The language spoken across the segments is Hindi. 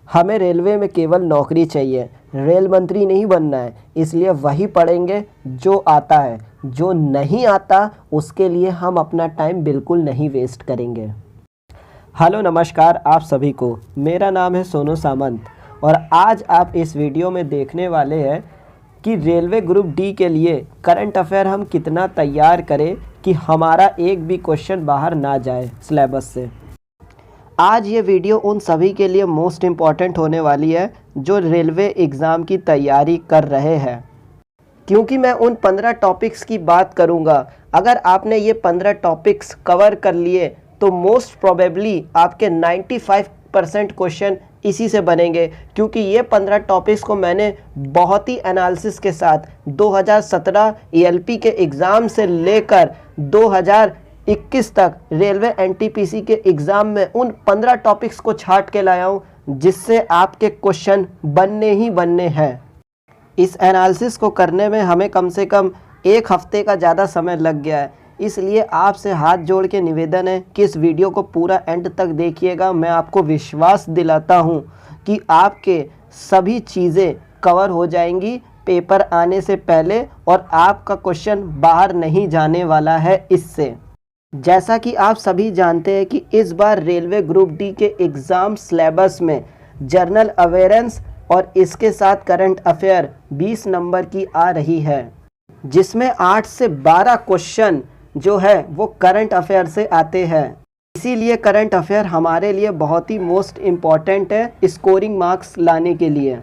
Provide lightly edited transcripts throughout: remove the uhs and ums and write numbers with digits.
हमें रेलवे में केवल नौकरी चाहिए, रेल मंत्री नहीं बनना है, इसलिए वही पढ़ेंगे जो आता है। जो नहीं आता उसके लिए हम अपना टाइम बिल्कुल नहीं वेस्ट करेंगे। हेलो नमस्कार आप सभी को, मेरा नाम है सोनू सामंत और आज आप इस वीडियो में देखने वाले हैं कि रेलवे ग्रुप डी के लिए करंट अफेयर हम कितना तैयार करें कि हमारा एक भी क्वेश्चन बाहर ना जाए सिलेबस से। आज ये वीडियो उन सभी के लिए मोस्ट इम्पॉर्टेंट होने वाली है जो रेलवे एग्ज़ाम की तैयारी कर रहे हैं, क्योंकि मैं उन 15 टॉपिक्स की बात करूँगा। अगर आपने ये 15 टॉपिक्स कवर कर लिए तो मोस्ट प्रोबेबली आपके 95% क्वेश्चन इसी से बनेंगे, क्योंकि ये 15 टॉपिक्स को मैंने बहुत ही एनालिसिस के साथ 2017 ईएलपी के एग्ज़ाम से लेकर 2021 तक रेलवे एनटीपीसी के एग्ज़ाम में उन 15 टॉपिक्स को छांट के लाया हूँ, जिससे आपके क्वेश्चन बनने ही बनने हैं। इस एनालिसिस को करने में हमें कम से कम एक हफ्ते का ज़्यादा समय लग गया है, इसलिए आपसे हाथ जोड़ के निवेदन है कि इस वीडियो को पूरा एंड तक देखिएगा। मैं आपको विश्वास दिलाता हूं कि आपके सभी चीज़ें कवर हो जाएंगी पेपर आने से पहले और आपका क्वेश्चन बाहर नहीं जाने वाला है इससे। जैसा कि आप सभी जानते हैं कि इस बार रेलवे ग्रुप डी के एग्ज़ाम सिलेबस में जनरल अवेयरेंस और इसके साथ करंट अफेयर 20 नंबर की आ रही है, जिसमें 8 से 12 क्वेश्चन जो है वो करंट अफेयर से आते हैं। इसीलिए करंट अफेयर हमारे लिए बहुत ही मोस्ट इम्पॉर्टेंट है स्कोरिंग मार्क्स लाने के लिए।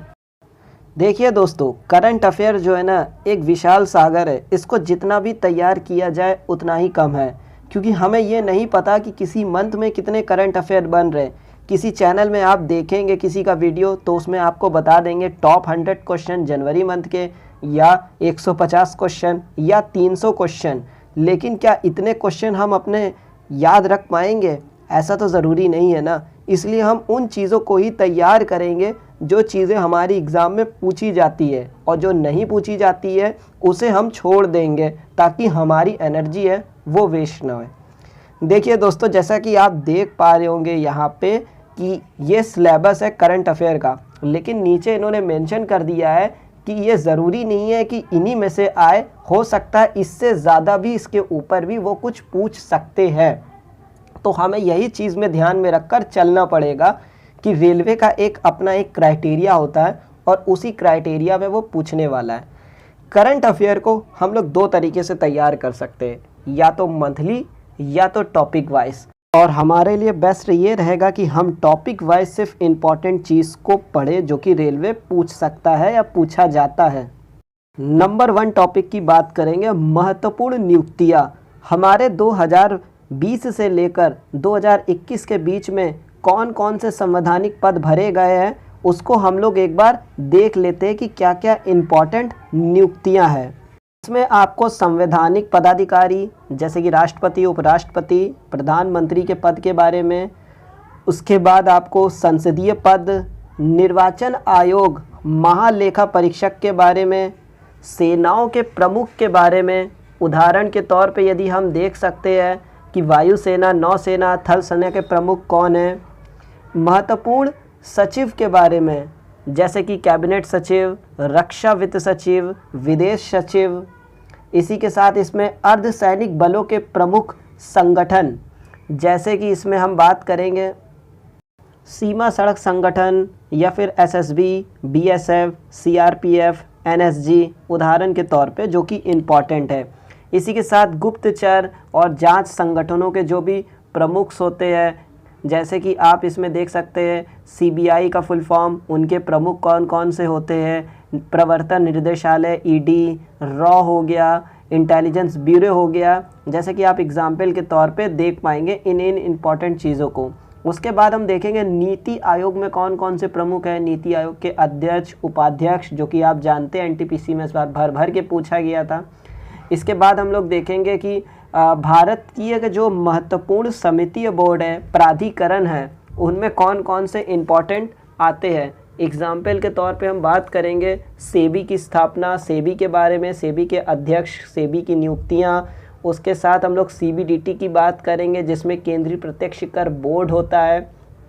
देखिए दोस्तों, करंट अफेयर जो है ना एक विशाल सागर है, इसको जितना भी तैयार किया जाए उतना ही कम है, क्योंकि हमें ये नहीं पता कि किसी मंथ में कितने करंट अफेयर बन रहे हैं। किसी चैनल में आप देखेंगे किसी का वीडियो तो उसमें आपको बता देंगे टॉप 100 क्वेश्चन जनवरी मंथ के, या 150 क्वेश्चन या 300 क्वेश्चन, लेकिन क्या इतने क्वेश्चन हम अपने याद रख पाएंगे? ऐसा तो ज़रूरी नहीं है ना। इसलिए हम उन चीज़ों को ही तैयार करेंगे जो चीज़ें हमारी एग्ज़ाम में पूछी जाती है, और जो नहीं पूछी जाती है उसे हम छोड़ देंगे ताकि हमारी एनर्जी है वो वेस्ट ना हो। देखिए दोस्तों, जैसा कि आप देख पा रहे होंगे यहाँ पे कि ये सिलेबस है करंट अफेयर का, लेकिन नीचे इन्होंने मेंशन कर दिया है कि ये ज़रूरी नहीं है कि इन्हीं में से आए, हो सकता है इससे ज़्यादा भी, इसके ऊपर भी वो कुछ पूछ सकते हैं। तो हमें यही चीज़ में ध्यान में रखकर चलना पड़ेगा कि रेलवे का एक अपना एक क्राइटेरिया होता है और उसी क्राइटेरिया में वो पूछने वाला है। करंट अफेयर को हम लोग 2 तरीके से तैयार कर सकते हैं, या तो मंथली या तो टॉपिक वाइज। और हमारे लिए बेस्ट ये रहेगा कि हम टॉपिक वाइज सिर्फ इम्पॉर्टेंट चीज़ को पढ़ें जो कि रेलवे पूछ सकता है या पूछा जाता है। नंबर 1 टॉपिक की बात करेंगे, महत्वपूर्ण नियुक्तियाँ। हमारे 2020 से लेकर 2021 के बीच में कौन कौन से संवैधानिक पद भरे गए हैं उसको हम लोग एक बार देख लेते हैं कि क्या क्या इम्पॉर्टेंट नियुक्तियाँ हैं। इसमें आपको संवैधानिक पदाधिकारी जैसे कि राष्ट्रपति, उपराष्ट्रपति, प्रधानमंत्री के पद के बारे में, उसके बाद आपको संसदीय पद, निर्वाचन आयोग, महालेखा परीक्षक के बारे में, सेनाओं के प्रमुख के बारे में। उदाहरण के तौर पे यदि हम देख सकते हैं कि वायुसेना, नौसेना, थल सेना के प्रमुख कौन हैं। महत्वपूर्ण सचिव के बारे में जैसे कि कैबिनेट सचिव, रक्षा वित्त सचिव, विदेश सचिव। इसी के साथ इसमें अर्धसैनिक बलों के प्रमुख संगठन, जैसे कि इसमें हम बात करेंगे सीमा सड़क संगठन या फिर एसएसबी, बीएसएफ, सीआरपीएफ, एनएसजी, उदाहरण के तौर पे, जो कि इम्पॉर्टेंट है। इसी के साथ गुप्तचर और जांच संगठनों के जो भी प्रमुख होते हैं, जैसे कि आप इसमें देख सकते हैं सीबीआई का फुल फॉर्म, उनके प्रमुख कौन कौन से होते हैं, प्रवर्तन निदेशालय, ईडी, रॉ हो गया, इंटेलिजेंस ब्यूरो हो गया, जैसे कि आप एग्जाम्पल के तौर पे देख पाएंगे इन इम्पॉर्टेंट चीज़ों को। उसके बाद हम देखेंगे नीति आयोग में कौन कौन से प्रमुख हैं। नीति आयोग के अध्यक्ष, उपाध्यक्ष, जो कि आप जानते हैं एनटीपीसी में इस बार भर भर के पूछा गया था। इसके बाद हम लोग देखेंगे कि भारत की जो महत्वपूर्ण समिति बोर्ड है, प्राधिकरण है, उनमें कौन कौन से इम्पॉर्टेंट आते हैं। एग्जाम्पल के तौर पे हम बात करेंगे सेबी की स्थापना, सेबी के बारे में, सेबी के अध्यक्ष, सेबी की नियुक्तियाँ। उसके साथ हम लोग सीबीडीटी की बात करेंगे जिसमें केंद्रीय प्रत्यक्ष कर बोर्ड होता है,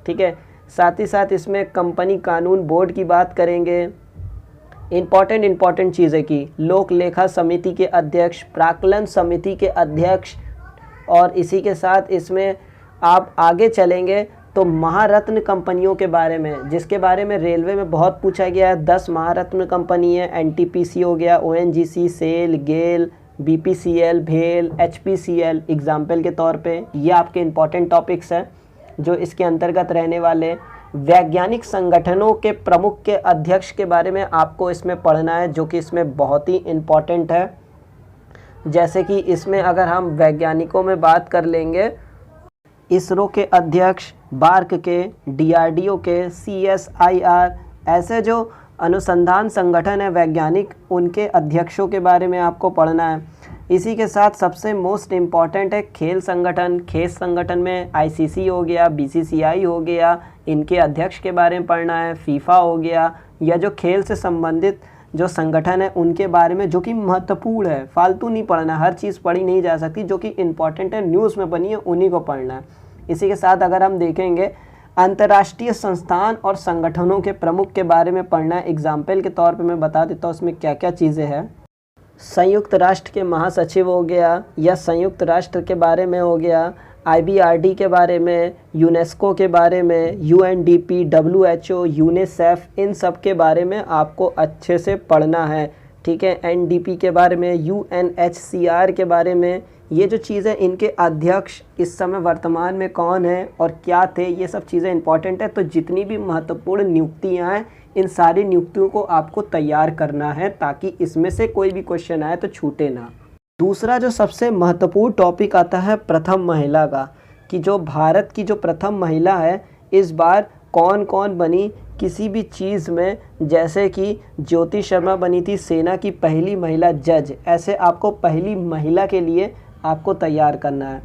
ठीक है। साथ ही साथ इसमें कंपनी कानून बोर्ड की बात करेंगे। इम्पॉर्टेंट चीज़ें की लोक लेखा समिति के अध्यक्ष, प्राक्कलन समिति के अध्यक्ष, और इसी के साथ इसमें आप आगे चलेंगे तो महारत्न कंपनियों के बारे में, जिसके बारे में रेलवे में बहुत पूछा गया है। 10 महारत्न कंपनी है, एनटीपीसी हो गया, ओएनजीसी, सेल, गेल, बीपीसीएल, भेल, एचपीसीएल एग्जाम्पल के तौर पे। ये आपके इम्पॉर्टेंट टॉपिक्स हैं जो इसके अंतर्गत रहने वाले। वैज्ञानिक संगठनों के प्रमुख के अध्यक्ष के बारे में आपको इसमें पढ़ना है, जो कि इसमें बहुत ही इम्पॉर्टेंट है। जैसे कि इसमें अगर हम वैज्ञानिकों में बात कर लेंगे, इसरो के अध्यक्ष, बार्क के, डीआरडीओ के, सीएसआईआर, ऐसे जो अनुसंधान संगठन है वैज्ञानिक, उनके अध्यक्षों के बारे में आपको पढ़ना है। इसी के साथ सबसे मोस्ट इम्पॉर्टेंट है खेल संगठन। खेल संगठन में आईसीसी हो गया, बीसीसीआई हो गया, इनके अध्यक्ष के बारे में पढ़ना है। फीफा हो गया, या जो खेल से संबंधित जो संगठन है उनके बारे में, जो कि महत्वपूर्ण है। फालतू नहीं पढ़ना, हर चीज़ पढ़ी नहीं जा सकती, जो कि इम्पॉर्टेंट है, न्यूज़ में बनी है, उन्हीं को पढ़ना है। इसी के साथ अगर हम देखेंगे अंतर्राष्ट्रीय संस्थान और संगठनों के प्रमुख के बारे में पढ़ना है। एग्जाम्पल के तौर पे मैं बता देता हूँ उसमें क्या क्या चीज़ें हैं। संयुक्त राष्ट्र के महासचिव हो गया, या संयुक्त राष्ट्र के बारे में हो गया, आईबीआरडी के बारे में, यूनेस्को के बारे में, यूएनडीपी, डब्ल्यूएचओ, यूनिसेफ, इन सब के बारे में आपको अच्छे से पढ़ना है। ठीक है, एनडीपी के बारे में, यूएनएचसीआर के बारे में। ये जो चीज़ें, इनके अध्यक्ष इस समय वर्तमान में कौन है और क्या थे, ये सब चीज़ें इंपॉर्टेंट है। तो जितनी भी महत्वपूर्ण नियुक्तियाँ हैं, इन सारी नियुक्तियों को आपको तैयार करना है, ताकि इसमें से कोई भी क्वेश्चन आए तो छूटे ना। दूसरा जो सबसे महत्वपूर्ण टॉपिक आता है प्रथम महिला का, कि जो भारत की जो प्रथम महिला है इस बार कौन कौन बनी किसी भी चीज़ में। जैसे कि ज्योति शर्मा बनी थी सेना की पहली महिला जज। ऐसे आपको पहली महिला के लिए आपको तैयार करना है।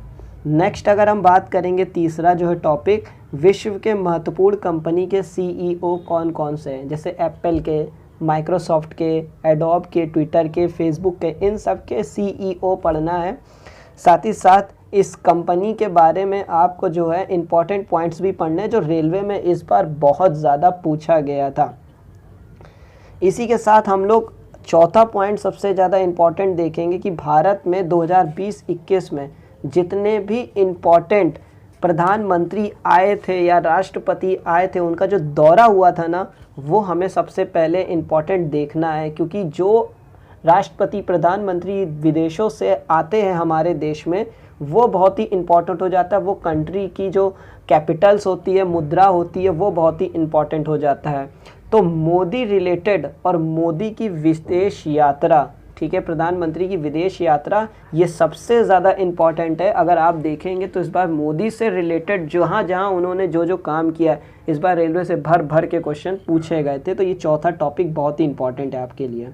नेक्स्ट अगर हम बात करेंगे, तीसरा जो है टॉपिक, विश्व के महत्वपूर्ण कंपनी के सीईओ कौन कौन से हैं। जैसे एप्पल के, माइक्रोसॉफ्ट के, एडोब के, ट्विटर के, फेसबुक के, इन सब के सीईओ पढ़ना है। साथ ही साथ इस कंपनी के बारे में आपको जो है इम्पॉर्टेंट पॉइंट्स भी पढ़ने हैं, जो रेलवे में इस बार बहुत ज़्यादा पूछा गया था। इसी के साथ हम लोग चौथा पॉइंट सबसे ज़्यादा इम्पॉर्टेंट देखेंगे कि भारत में 2020-21 में जितने भी इम्पॉर्टेंट प्रधानमंत्री आए थे या राष्ट्रपति आए थे, उनका जो दौरा हुआ था ना, वो हमें सबसे पहले इम्पॉर्टेंट देखना है। क्योंकि जो राष्ट्रपति प्रधानमंत्री विदेशों से आते हैं हमारे देश में, वो बहुत ही इम्पॉर्टेंट हो जाता है। वो कंट्री की जो कैपिटल्स होती है, मुद्रा होती है, वो बहुत ही इम्पॉर्टेंट हो जाता है। तो मोदी रिलेटेड और मोदी की विदेश यात्रा, ठीक है, प्रधानमंत्री की विदेश यात्रा, ये सबसे ज़्यादा इम्पॉर्टेंट है। अगर आप देखेंगे तो इस बार मोदी से रिलेटेड जहाँ जहाँ उन्होंने जो जो काम किया है, इस बार रेलवे से भर भर के क्वेश्चन पूछे गए थे। तो ये चौथा टॉपिक बहुत ही इम्पॉर्टेंट है आपके लिए।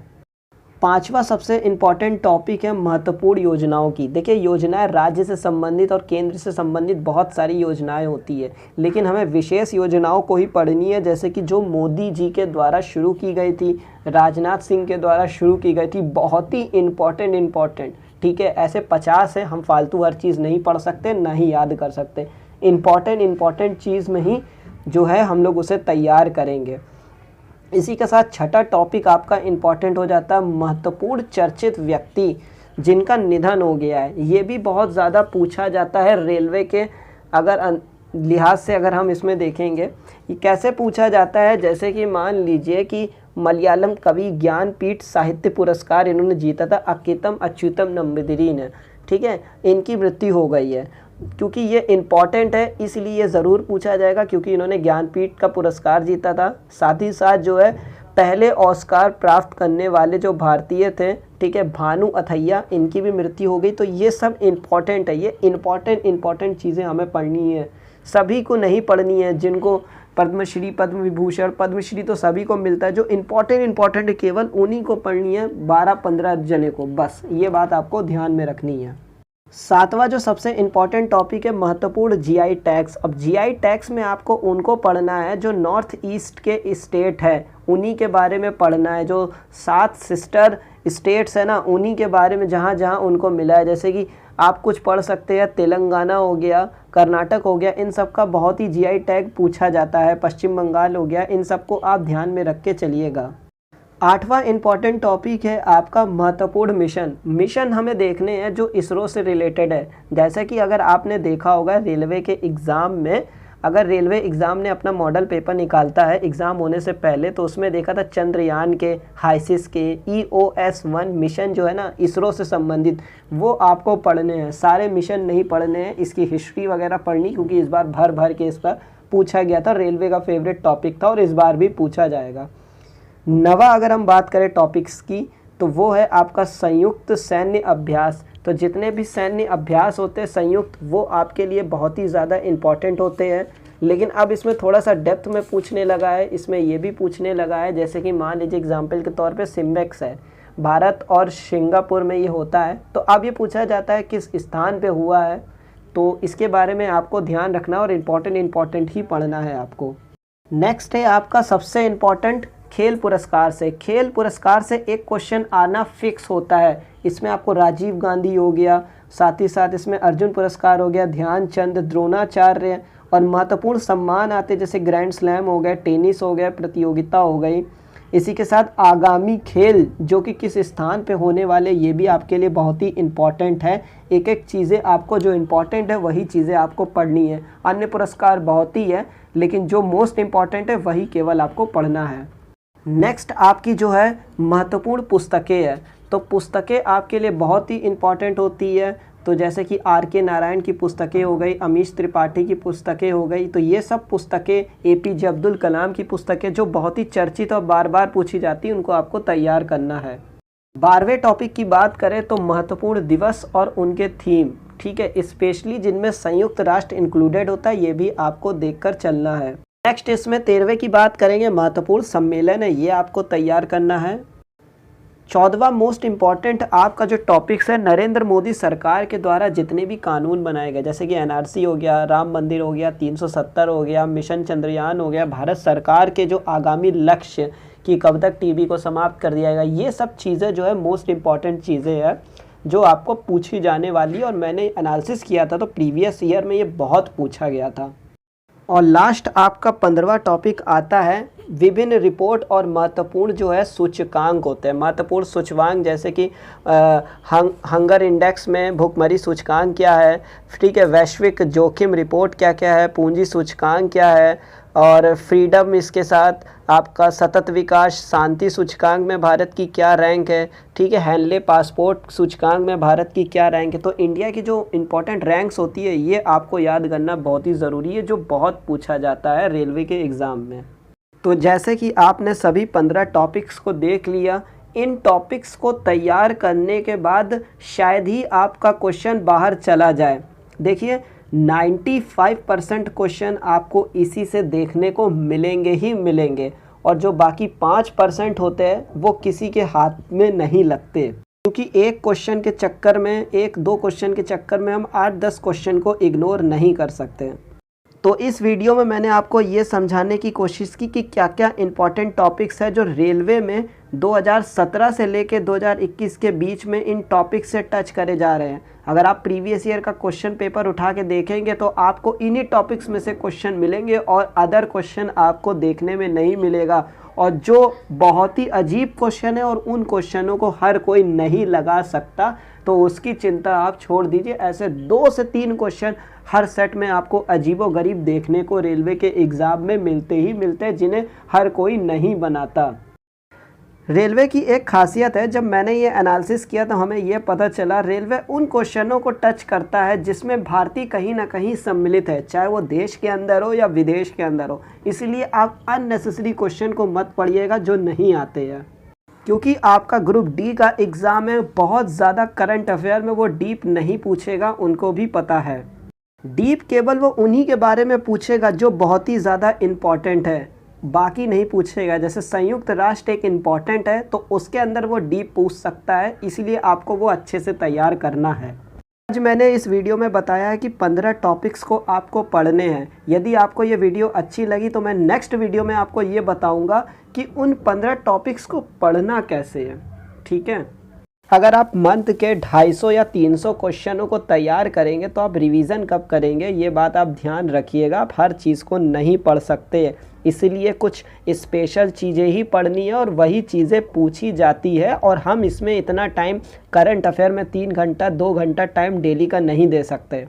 पांचवा सबसे इम्पॉर्टेंट टॉपिक है महत्वपूर्ण योजनाओं की। देखिए, योजनाएं राज्य से संबंधित और केंद्र से संबंधित बहुत सारी योजनाएं होती है, लेकिन हमें विशेष योजनाओं को ही पढ़नी है। जैसे कि जो मोदी जी के द्वारा शुरू की गई थी, राजनाथ सिंह के द्वारा शुरू की गई थी, बहुत ही इम्पॉर्टेंट। ठीक है, ऐसे 50 है, हम फालतू हर चीज़ नहीं पढ़ सकते, ना ही याद कर सकते। इम्पॉर्टेंट चीज़ में ही जो है हम लोग उसे तैयार करेंगे। इसी के साथ छठा टॉपिक आपका इम्पॉर्टेंट हो जाता है महत्वपूर्ण चर्चित व्यक्ति जिनका निधन हो गया है। ये भी बहुत ज़्यादा पूछा जाता है रेलवे के अगर लिहाज से। अगर हम इसमें देखेंगे ये कैसे पूछा जाता है, जैसे कि मान लीजिए कि मलयालम कवि ज्ञानपीठ साहित्य पुरस्कार इन्होंने जीता था, अकितम अच्युतम नंबिदिरी ने। ठीक है, इनकी मृत्यु हो गई है। क्योंकि ये इम्पॉर्टेंट है इसलिए ये ज़रूर पूछा जाएगा, क्योंकि इन्होंने ज्ञानपीठ का पुरस्कार जीता था। साथ ही साथ जो है पहले ऑस्कार प्राप्त करने वाले जो भारतीय थे, ठीक है, भानु अथैया, इनकी भी मृत्यु हो गई। तो ये सब इम्पॉर्टेंट है। ये इम्पॉर्टेंट चीज़ें हमें पढ़नी है, सभी को नहीं पढ़नी है। जिनको पद्मश्री, पद्म विभूषण, पद्मश्री तो सभी को मिलता है, जो इम्पॉर्टेंट केवल उन्हीं को पढ़नी है, 12-15 जने को, बस ये बात आपको ध्यान में रखनी है। सातवां जो सबसे इम्पॉर्टेंट टॉपिक है महत्वपूर्ण जीआई टैक्स। अब जीआई टैक्स में आपको उनको पढ़ना है जो नॉर्थ ईस्ट के स्टेट है, उन्हीं के बारे में पढ़ना है। जो 7 सिस्टर स्टेट्स है ना, उन्हीं के बारे में, जहाँ जहाँ उनको मिला है। जैसे कि आप कुछ पढ़ सकते हैं, तेलंगाना हो गया, कर्नाटक हो गया, इन सब का बहुत ही जीआई टैग पूछा जाता है, पश्चिम बंगाल हो गया, इन सब को आप ध्यान में रख के चलिएगा। 8वां इम्पॉर्टेंट टॉपिक है आपका महत्वपूर्ण मिशन हमें देखने हैं जो इसरो से रिलेटेड है। जैसे कि अगर आपने देखा होगा रेलवे के एग्ज़ाम में, अगर रेलवे एग्ज़ाम ने अपना मॉडल पेपर निकालता है एग्ज़ाम होने से पहले, तो उसमें देखा था चंद्रयान के, हाइसिस के, EOS-1 मिशन जो है ना इसरो से संबंधित, वो आपको पढ़ने हैं। सारे मिशन नहीं पढ़ने हैं, इसकी हिस्ट्री वगैरह पढ़नी, क्योंकि इस बार भर भर के इस पर पूछा गया था, रेलवे का फेवरेट टॉपिक था और इस बार भी पूछा जाएगा। 9वां अगर हम बात करें टॉपिक्स की, तो वो है आपका संयुक्त सैन्य अभ्यास। तो जितने भी सैन्य अभ्यास होते हैं संयुक्त, वो आपके लिए बहुत ही ज़्यादा इम्पॉर्टेंट होते हैं। लेकिन अब इसमें थोड़ा सा डेप्थ में पूछने लगा है, इसमें ये भी पूछने लगा है, जैसे कि मान लीजिए एग्जाम्पल के तौर पे सिम्बेक्स है, भारत और सिंगापुर में ये होता है, तो अब ये पूछा जाता है किस स्थान पे हुआ है, तो इसके बारे में आपको ध्यान रखना और इम्पॉर्टेंट ही पढ़ना है आपको। नेक्स्ट है आपका सबसे इम्पॉर्टेंट खेल पुरस्कार से। खेल पुरस्कार से एक क्वेश्चन आना फिक्स होता है। इसमें आपको राजीव गांधी हो गया, साथ ही साथ इसमें अर्जुन पुरस्कार हो गया, ध्यानचंद, द्रोणाचार्य और महत्वपूर्ण सम्मान आते जैसे ग्रैंड स्लैम हो गया, टेनिस हो गया, प्रतियोगिता हो गई। इसी के साथ आगामी खेल जो कि किस स्थान पे होने वाले, ये भी आपके लिए बहुत ही इम्पॉर्टेंट है। एक एक चीज़ें आपको जो इम्पॉर्टेंट है वही चीज़ें आपको पढ़नी है। अन्य पुरस्कार बहुत ही है, लेकिन जो मोस्ट इम्पॉर्टेंट है वही केवल आपको पढ़ना है। नेक्स्ट आपकी जो है महत्वपूर्ण पुस्तकें है, तो पुस्तकें आपके लिए बहुत ही इम्पॉर्टेंट होती है। तो जैसे कि R.K. नारायण की पुस्तकें हो गई, अमीश त्रिपाठी की पुस्तकें हो गई, तो ये सब पुस्तकें, APJ अब्दुल कलाम की पुस्तकें जो बहुत ही चर्चित और बार बार पूछी जाती हैं, उनको आपको तैयार करना है। 12वें टॉपिक की बात करें तो महत्वपूर्ण दिवस और उनके थीम, ठीक है, स्पेशली जिनमें संयुक्त राष्ट्र इंक्लूडेड होता है, ये भी आपको देखकर चलना है। नेक्स्ट इसमें 13वें की बात करेंगे, महत्वपूर्ण सम्मेलन है, ये आपको तैयार करना है। 14वां मोस्ट इम्पॉर्टेंट आपका जो टॉपिक्स है, नरेंद्र मोदी सरकार के द्वारा जितने भी कानून बनाए गए, जैसे कि NRC हो गया, राम मंदिर हो गया, 370 हो गया, मिशन चंद्रयान हो गया, भारत सरकार के जो आगामी लक्ष्य कि कब तक टीबी को समाप्त कर दिया जाएगा, ये सब चीज़ें जो है मोस्ट इम्पॉर्टेंट चीज़ें हैं जो आपको पूछी जाने वाली है। और मैंने एनालिसिस किया था तो प्रीवियस ईयर में ये बहुत पूछा गया था। और लास्ट आपका 15वां टॉपिक आता है विभिन्न रिपोर्ट और महत्वपूर्ण जो है सूचकांक होते हैं। महत्वपूर्ण सूचकांक जैसे कि हंगर इंडेक्स में भुखमरी सूचकांक क्या है, ठीक है, वैश्विक जोखिम रिपोर्ट क्या क्या है, पूंजी सूचकांक क्या है, और फ्रीडम, इसके साथ आपका सतत विकास शांति सूचकांक में भारत की क्या रैंक है, ठीक है, हैनले पासपोर्ट सूचकांक में भारत की क्या रैंक है। तो इंडिया की जो इंपॉर्टेंट रैंक्स होती है ये आपको याद करना बहुत ही ज़रूरी है, जो बहुत पूछा जाता है रेलवे के एग्ज़ाम में। तो जैसे कि आपने सभी 15 टॉपिक्स को देख लिया, इन टॉपिक्स को तैयार करने के बाद शायद ही आपका क्वेश्चन बाहर चला जाए। देखिए 95% क्वेश्चन आपको इसी से देखने को मिलेंगे ही मिलेंगे, और जो बाकी 5% होते हैं वो किसी के हाथ में नहीं लगते, क्योंकि एक क्वेश्चन के चक्कर में, 1-2 क्वेश्चन के चक्कर में हम 8-10 क्वेश्चन को इग्नोर नहीं कर सकते। तो इस वीडियो में मैंने आपको ये समझाने की कोशिश की कि क्या क्या इंपॉर्टेंट टॉपिक्स है जो रेलवे में 2017 से लेके 2021 के बीच में इन टॉपिक्स से टच करे जा रहे हैं। अगर आप प्रीवियस ईयर का क्वेश्चन पेपर उठा के देखेंगे तो आपको इन्हीं टॉपिक्स में से क्वेश्चन मिलेंगे और अदर क्वेश्चन आपको देखने में नहीं मिलेगा। और जो बहुत ही अजीब क्वेश्चन है और उन क्वेश्चनों को हर कोई नहीं लगा सकता, तो उसकी चिंता आप छोड़ दीजिए। ऐसे 2 से 3 क्वेश्चन हर सेट में आपको अजीबोगरीब देखने को रेलवे के एग्ज़ाम में मिलते ही मिलते हैं, जिन्हें हर कोई नहीं बनाता। रेलवे की एक खासियत है, जब मैंने ये एनालिसिस किया तो हमें ये पता चला रेलवे उन क्वेश्चनों को टच करता है जिसमें भारतीय कहीं ना कहीं सम्मिलित है, चाहे वो देश के अंदर हो या विदेश के अंदर हो। इसलिए आप अननेसेसरी क्वेश्चन को मत पढ़िएगा जो नहीं आते हैं, क्योंकि आपका ग्रुप डी का एग्ज़ाम है, बहुत ज़्यादा करंट अफेयर में वो डीप नहीं पूछेगा, उनको भी पता है। डीप केवल वो उन्हीं के बारे में पूछेगा जो बहुत ही ज़्यादा इम्पॉर्टेंट है, बाकी नहीं पूछेगा। जैसे संयुक्त राष्ट्र एक इम्पॉर्टेंट है तो उसके अंदर वो डीप पूछ सकता है, इसलिए आपको वो अच्छे से तैयार करना है। आज मैंने इस वीडियो में बताया है कि 15 टॉपिक्स को आपको पढ़ने हैं। यदि आपको ये वीडियो अच्छी लगी तो मैं नेक्स्ट वीडियो में आपको ये बताऊंगा कि उन 15 टॉपिक्स को पढ़ना कैसे है, ठीक है। अगर आप मंथ के 250 या 300 क्वेश्चनों को तैयार करेंगे तो आप रिवीजन कब करेंगे, ये बात आप ध्यान रखिएगा। आप हर चीज़ को नहीं पढ़ सकते, इसलिए कुछ स्पेशल चीज़ें ही पढ़नी है और वही चीज़ें पूछी जाती है। और हम इसमें इतना टाइम करंट अफेयर में 3 घंटा 2 घंटा टाइम डेली का नहीं दे सकते।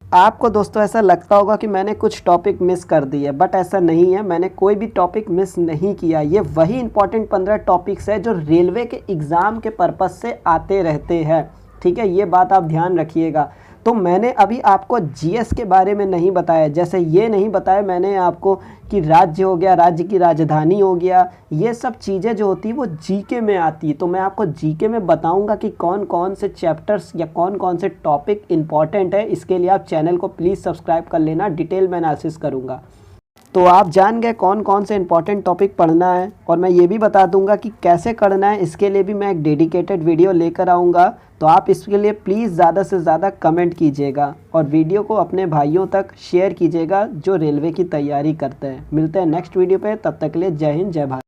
आपको दोस्तों ऐसा लगता होगा कि मैंने कुछ टॉपिक मिस कर दिए, बट ऐसा नहीं है, मैंने कोई भी टॉपिक मिस नहीं किया। ये वही इंपॉर्टेंट 15 टॉपिक्स है जो रेलवे के एग्ज़ाम के पर्पज़ से आते रहते हैं, ठीक है, ये बात आप ध्यान रखिएगा। तो मैंने अभी आपको जीएस के बारे में नहीं बताया, जैसे ये नहीं बताया मैंने आपको कि राज्य हो गया, राज्य की राजधानी हो गया, ये सब चीज़ें जो होती है वो जीके में आती है। तो मैं आपको जीके में बताऊंगा कि कौन कौन से चैप्टर्स या कौन कौन से टॉपिक इंपॉर्टेंट है। इसके लिए आप चैनल को प्लीज़ सब्सक्राइब कर लेना, डिटेल में एनालिसिस करूँगा। तो आप जान गए कौन कौन से इंपॉर्टेंट टॉपिक पढ़ना है, और मैं ये भी बता दूंगा कि कैसे करना है। इसके लिए भी मैं एक डेडिकेटेड वीडियो लेकर आऊँगा, तो आप इसके लिए प्लीज़ ज़्यादा से ज़्यादा कमेंट कीजिएगा और वीडियो को अपने भाइयों तक शेयर कीजिएगा जो रेलवे की तैयारी करते हैं। मिलते हैं नेक्स्ट वीडियो पे, तब तक के लिए जय हिंद जय भारत।